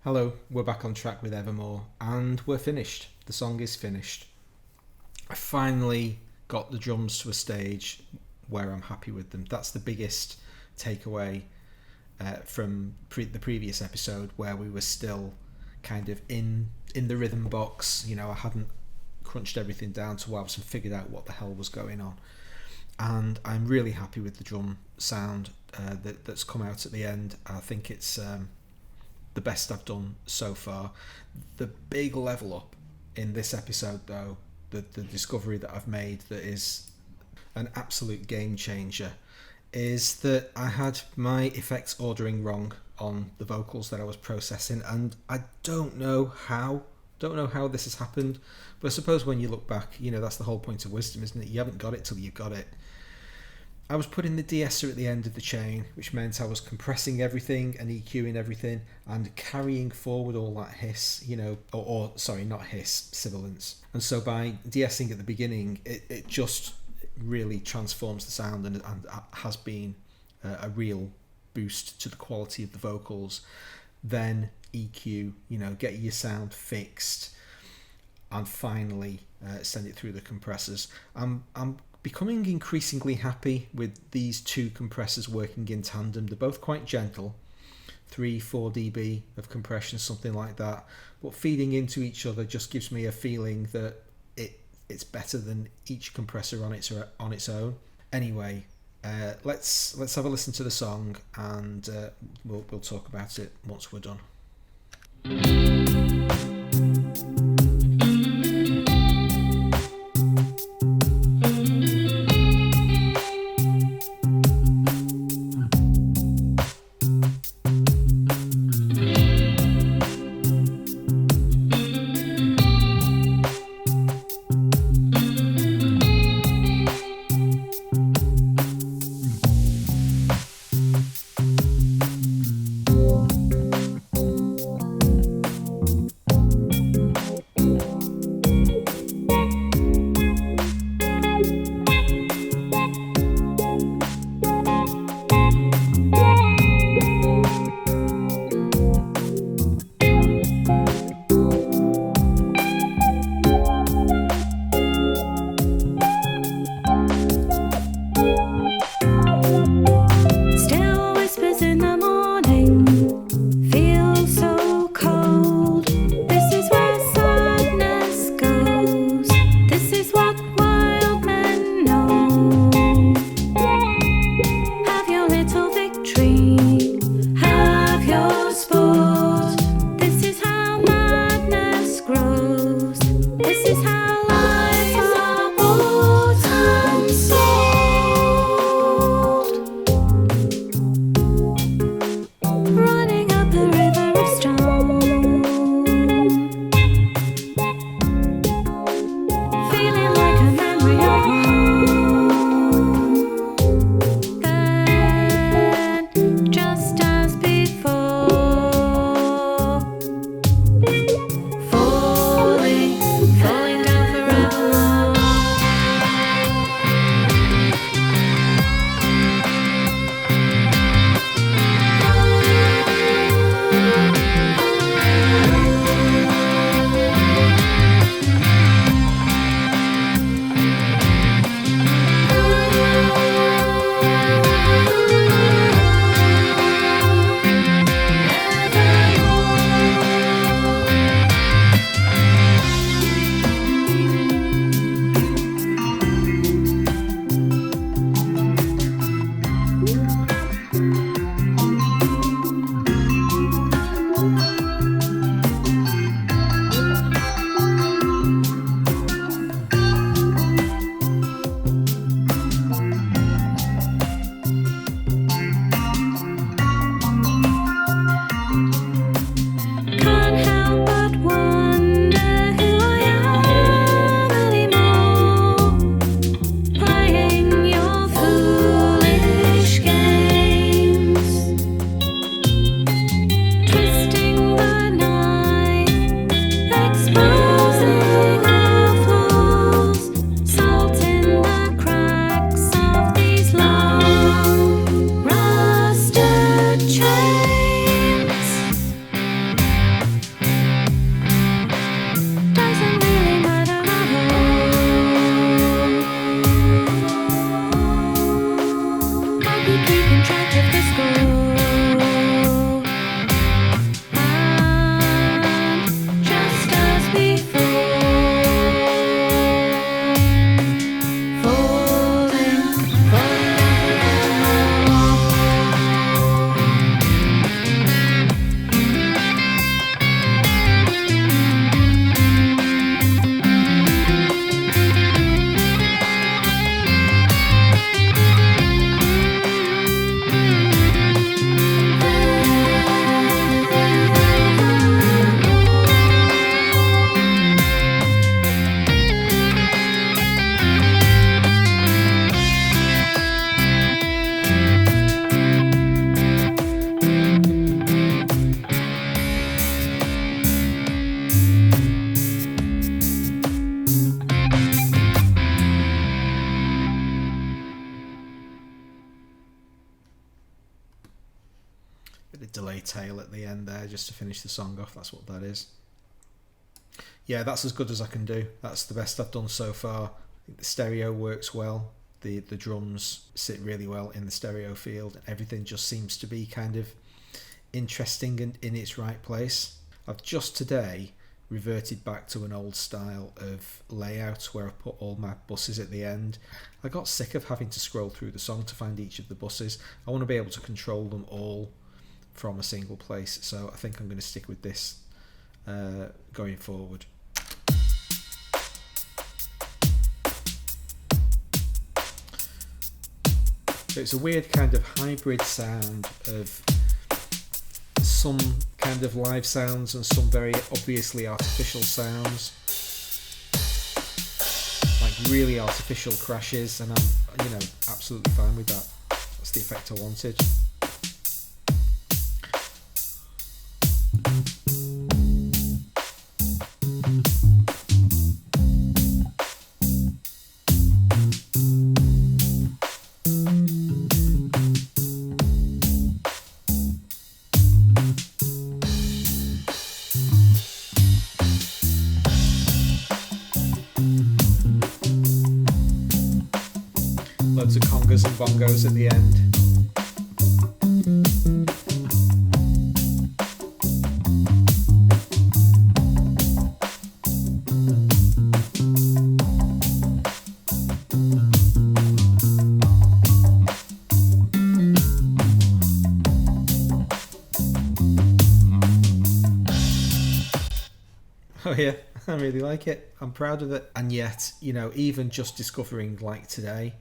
Hello, we're back on track with Evermore, and we're finished. The song is finished. I finally got the drums to a stage where I'm happy with them. That's the biggest takeaway from the previous episode, where we were still kind of in the rhythm box. You know, I hadn't crunched everything down to where I wasn't figured out what the hell was going on. And I'm really happy with the drum sound that's come out at the end. I think it's the best I've done so far. The big level up in this episode, though, the discovery that I've made that is an absolute game changer, is that I had my effects ordering wrong on the vocals that I was processing, and I don't know how this has happened, but I suppose when you look back, you know, that's the whole point of wisdom, isn't it? You haven't got it till you've got it. I was putting the de-esser at the end of the chain, which meant I was compressing everything and EQing everything and carrying forward all that hiss, you know, or sorry, not hiss, sibilance. And so by de-essing at the beginning, it just really transforms the sound and has been a real boost to the quality of the vocals. Then EQ, you know, get your sound fixed, and finally send it through the compressors. I'm becoming increasingly happy with these two compressors working in tandem. They're both quite gentle, 3-4 dB of compression, something like that, but feeding into each other just gives me a feeling that it's better than each compressor on its own. Anyway, let's have a listen to the song, and we'll talk about it once we're done. Twisting tail at the end there just to finish the song off. That's what that is. Yeah, that's as good as I can do. That's the best I've done so far. I think the stereo works well. The drums sit really well in the stereo field, and everything just seems to be kind of interesting and in its right place. I've just today reverted back to an old style of layout where I put all my buses at the end. I got sick of having to scroll through the song to find each of the buses. I want to be able to control them all from a single place, so I think I'm going to stick with this going forward. So it's a weird kind of hybrid sound of some kind of live sounds and some very obviously artificial sounds, like really artificial crashes, and I'm, absolutely fine with that. That's the effect I wanted. Loads of congas and bongos at the end. Oh yeah, I really like it. I'm proud of it. And yet, even just discovering like today,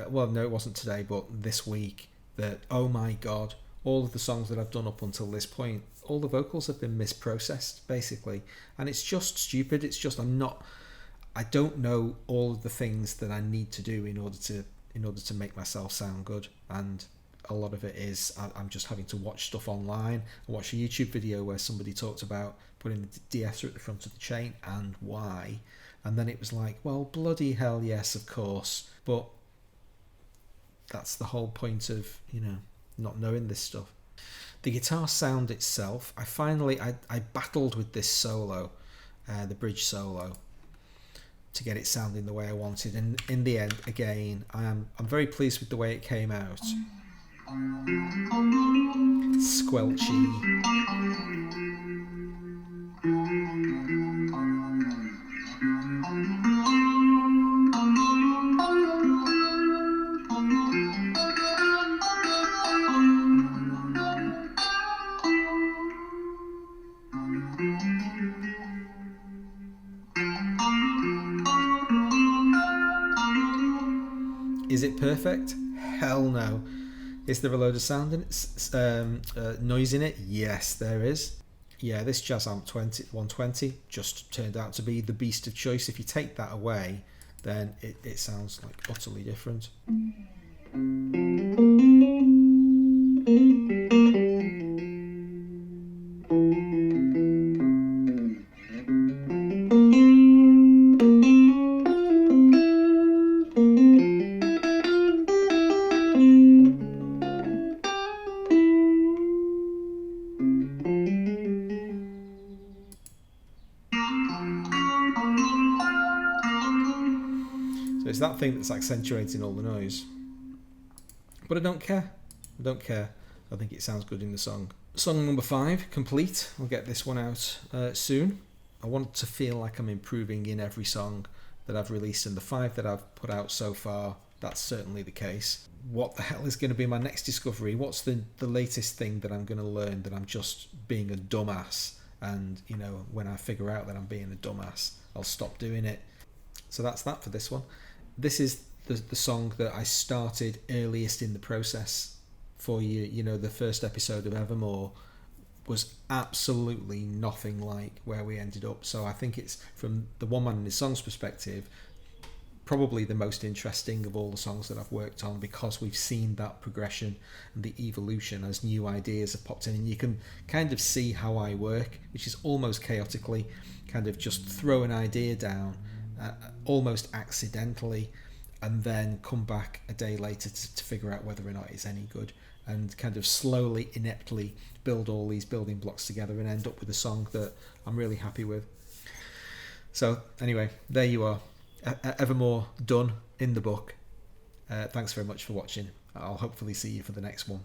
well, no, it wasn't today, but this week, that, oh my God, all of the songs that I've done up until this point, all the vocals have been misprocessed, basically. And it's just stupid. It's just, I don't know all of the things that I need to do in order to make myself sound good. And a lot of it is, I'm just having to watch stuff online. I watched a YouTube video where somebody talked about putting the de-esser at the front of the chain and why. And then it was like, well, bloody hell, yes, of course. But that's the whole point of, not knowing this stuff. The guitar sound itself, I battled with this solo, the bridge solo, to get it sounding the way I wanted. And in the end, again, I'm very pleased with the way it came out. Squelchy. Is it perfect? Hell no. Is there a load of sound in it? Noise in it? Yes, there is. Yeah, this Jazz Amp 120 just turned out to be the beast of choice. If you take that away, then it sounds like utterly different. So it's that thing that's accentuating all the noise. But I don't care. I think it sounds good in the song. Song number 5, complete. I'll get this one out soon. I want to feel like I'm improving in every song that I've released, and the 5 that I've put out so far, that's certainly the case. What the hell is going to be my next discovery? What's the latest thing that I'm going to learn that I'm just being a dumbass? And, when I figure out that I'm being a dumbass, I'll stop doing it. So that's that for this one. This is the song that I started earliest in the process for you. The first episode of Evermore was absolutely nothing like where we ended up. So I think it's, from the One Man and His Songs perspective, probably the most interesting of all the songs that I've worked on, because we've seen that progression and the evolution as new ideas have popped in, and you can kind of see how I work, which is almost chaotically, kind of just throw an idea down almost accidentally, and then come back a day later to figure out whether or not it's any good, and kind of slowly, ineptly build all these building blocks together and end up with a song that I'm really happy with. So anyway, there you are. Evermore done, in the book. Thanks very much for watching. I'll hopefully see you for the next one.